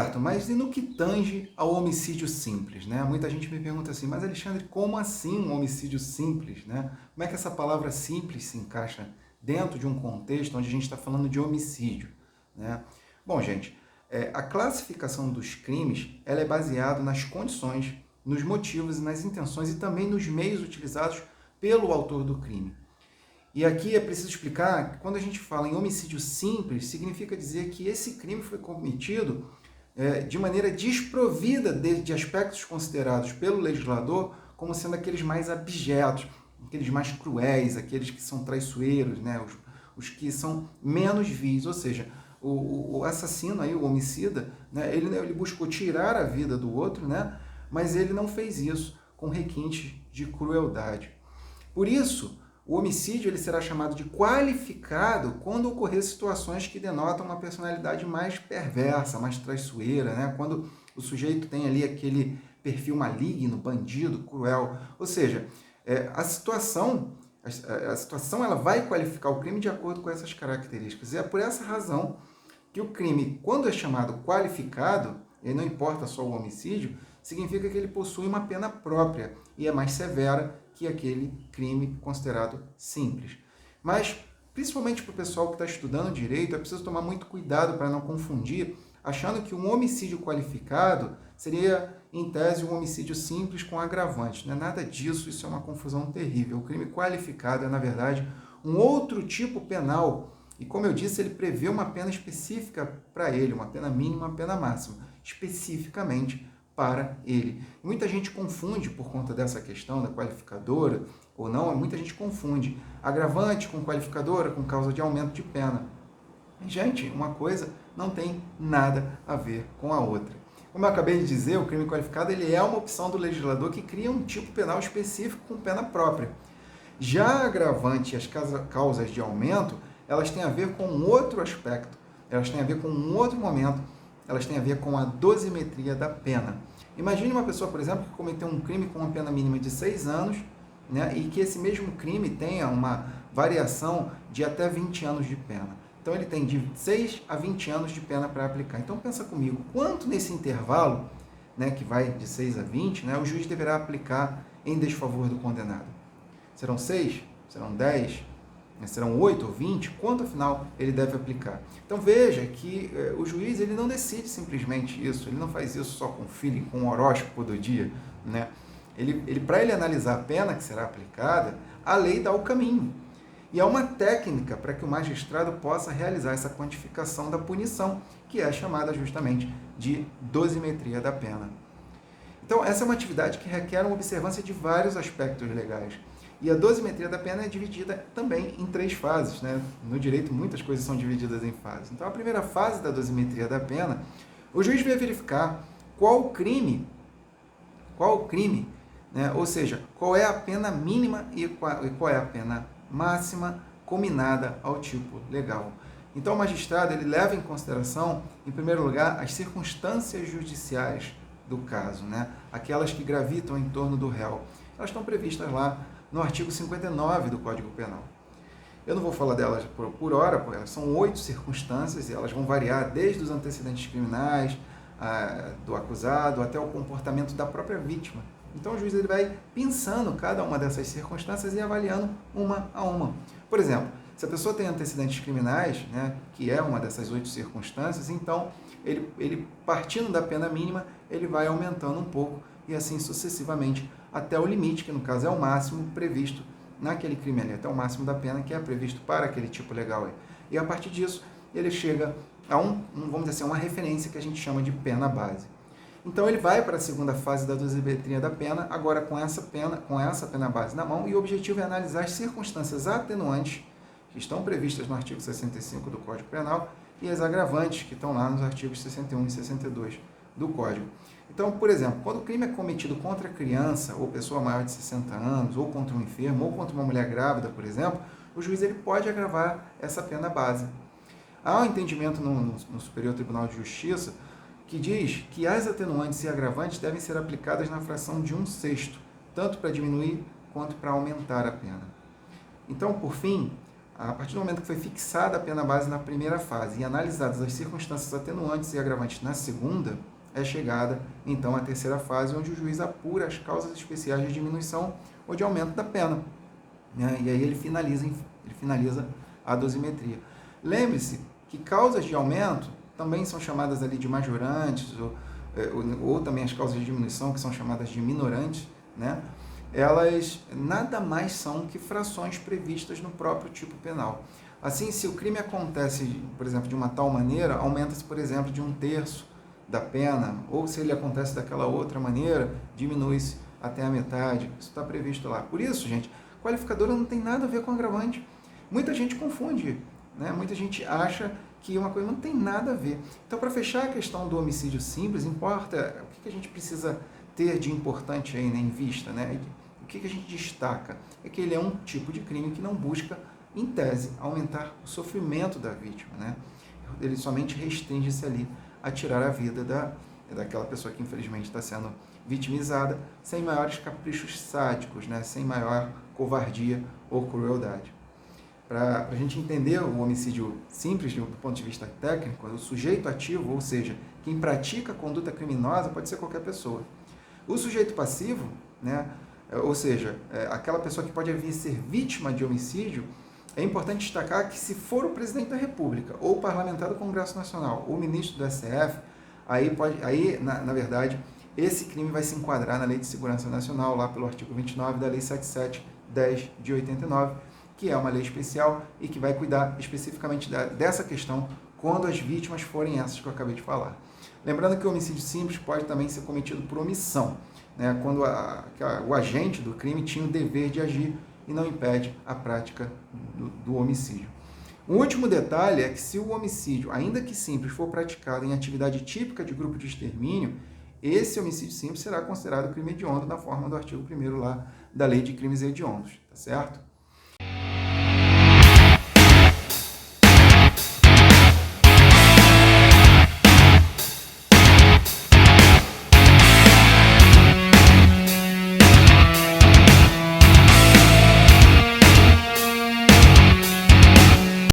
Certo, mas e no que tange ao homicídio simples, né? Muita gente me pergunta assim, mas Alexandre, como assim um homicídio simples, né? Como é que essa palavra simples se encaixa dentro de um contexto onde a gente está falando de homicídio, né? Bom, gente, a classificação dos crimes, ela é baseada nas condições, nos motivos e nas intenções e também nos meios utilizados pelo autor do crime. E aqui é preciso explicar que quando a gente fala em homicídio simples, significa dizer que esse crime foi cometido de maneira desprovida de aspectos considerados pelo legislador como sendo aqueles mais abjetos, aqueles mais cruéis, aqueles que são traiçoeiros, né? Os que são menos vis, ou seja, o assassino, aí, o homicida, né? Ele buscou tirar a vida do outro, né? Mas ele não fez isso com requintes de crueldade. Por isso, o homicídio ele será chamado de qualificado quando ocorrer situações que denotam uma personalidade mais perversa, mais traiçoeira, né? Quando o sujeito tem ali aquele perfil maligno, bandido, cruel. Ou seja, a situação ela vai qualificar o crime de acordo com essas características. E é por essa razão que o crime, quando é chamado qualificado, e não importa só o homicídio, significa que ele possui uma pena própria e é mais severa que aquele crime considerado simples. Mas, principalmente para o pessoal que está estudando direito, é preciso tomar muito cuidado para não confundir, achando que um homicídio qualificado seria, em tese, um homicídio simples com agravante. Não é nada disso, isso é uma confusão terrível. O crime qualificado é, na verdade, um outro tipo penal. E, como eu disse, ele prevê uma pena específica para ele, uma pena mínima, uma pena máxima, especificamente para ele. E muita gente confunde, por conta dessa questão da qualificadora ou não, muita gente confunde agravante com qualificadora, com causa de aumento de pena. Gente, uma coisa não tem nada a ver com a outra. Como eu acabei de dizer, o crime qualificado ele é uma opção do legislador que cria um tipo penal específico com pena própria. Já a agravante e as causas de aumento, elas têm a ver com um outro aspecto, elas têm a ver com um outro momento, elas têm a ver com a dosimetria da pena. Imagine uma pessoa, por exemplo, que cometeu um crime com uma pena mínima de 6 anos, né, e que esse mesmo crime tenha uma variação de até 20 anos de pena. Então ele tem de 6 a 20 anos de pena para aplicar. Então pensa comigo, quanto nesse intervalo, né, que vai de 6 a 20, né, o juiz deverá aplicar em desfavor do condenado? Serão 6? Serão 10? Serão 8 ou 20? Quanto, afinal, ele deve aplicar? Então, veja que o juiz ele não decide simplesmente isso, ele não faz isso só com feeling, com o horóscopo do dia, né? Para ele analisar a pena que será aplicada, a lei dá o caminho. E há uma técnica para que o magistrado possa realizar essa quantificação da punição, que é chamada justamente de dosimetria da pena. Então, essa é uma atividade que requer uma observância de vários aspectos legais. E a dosimetria da pena é dividida também em 3 fases, né? No direito, muitas coisas são divididas em fases. Então, a primeira fase da dosimetria da pena, o juiz vai verificar qual crime, né? Ou seja, qual é a pena mínima e qual é a pena máxima combinada ao tipo legal. Então, o magistrado ele leva em consideração, em primeiro lugar, as circunstâncias judiciais do caso, né? Aquelas que gravitam em torno do réu. Elas estão previstas lá no artigo 59 do Código Penal. Eu não vou falar delas por hora, porque elas são 8 circunstâncias e elas vão variar desde os antecedentes criminais, do acusado, até o comportamento da própria vítima. Então o juiz ele vai pensando cada uma dessas circunstâncias e avaliando uma a uma. Por exemplo, se a pessoa tem antecedentes criminais, né, que é uma dessas 8 circunstâncias, então ele partindo da pena mínima, ele vai aumentando um pouco e assim sucessivamente até o limite, que no caso é o máximo previsto naquele crime ali, até o máximo da pena que é previsto para aquele tipo legal aí. E a partir disso, ele chega a vamos dizer assim, uma referência que a gente chama de pena base. Então ele vai para a segunda fase da dosimetria da pena, agora com essa pena base na mão, e o objetivo é analisar as circunstâncias atenuantes que estão previstas no artigo 65 do Código Penal e as agravantes que estão lá nos artigos 61 e 62 do Código. Então, por exemplo, quando o crime é cometido contra criança ou pessoa maior de 60 anos, ou contra um enfermo, ou contra uma mulher grávida, por exemplo, o juiz ele pode agravar essa pena base. Há um entendimento no Superior Tribunal de Justiça que diz que as atenuantes e agravantes devem ser aplicadas na fração de 1/6, tanto para diminuir quanto para aumentar a pena. Então, por fim, A partir do momento que foi fixada a pena base na primeira fase e analisadas as circunstâncias atenuantes e agravantes na segunda, é chegada então à terceira fase, onde o juiz apura as causas especiais de diminuição ou de aumento da pena, né? E aí ele finaliza a dosimetria. Lembre-se que causas de aumento também são chamadas ali de majorantes, ou também as causas de diminuição, que são chamadas de minorantes, né? Elas nada mais são que frações previstas no próprio tipo penal. Assim, se o crime acontece, por exemplo, de uma tal maneira, aumenta-se, por exemplo, de 1/3 da pena, ou se ele acontece daquela outra maneira, diminui-se até a metade. Isso está previsto lá. Por isso, gente, qualificadora não tem nada a ver com agravante. Muita gente confunde, né? Muita gente acha que uma coisa não tem nada a ver. Então, para fechar a questão do homicídio simples, importa o que a gente precisa ter de importante aí, né, em vista, né? O que a gente destaca é que ele é um tipo de crime que não busca, em tese, aumentar o sofrimento da vítima, né? Ele somente restringe-se ali a tirar a vida daquela pessoa que infelizmente está sendo vitimizada, sem maiores caprichos sádicos, né? Sem maior covardia ou crueldade. Para a gente entender o homicídio simples do ponto de vista técnico, o sujeito ativo, ou seja, quem pratica a conduta criminosa, pode ser qualquer pessoa. O sujeito passivo, né, ou seja, aquela pessoa que pode vir ser vítima de homicídio, é importante destacar que se for o presidente da República, ou o parlamentar do Congresso Nacional, ou o ministro do STF, na verdade, esse crime vai se enquadrar na Lei de Segurança Nacional, lá pelo artigo 29 da Lei 7710 de 89, que é uma lei especial e que vai cuidar especificamente dessa questão quando as vítimas forem essas que eu acabei de falar. Lembrando que o homicídio simples pode também ser cometido por omissão, né, quando o agente do crime tinha o dever de agir e não impede a prática do homicídio. Um último detalhe é que se o homicídio, ainda que simples, for praticado em atividade típica de grupo de extermínio, esse homicídio simples será considerado crime hediondo na forma do artigo 1º lá da Lei de Crimes Hediondos, tá certo?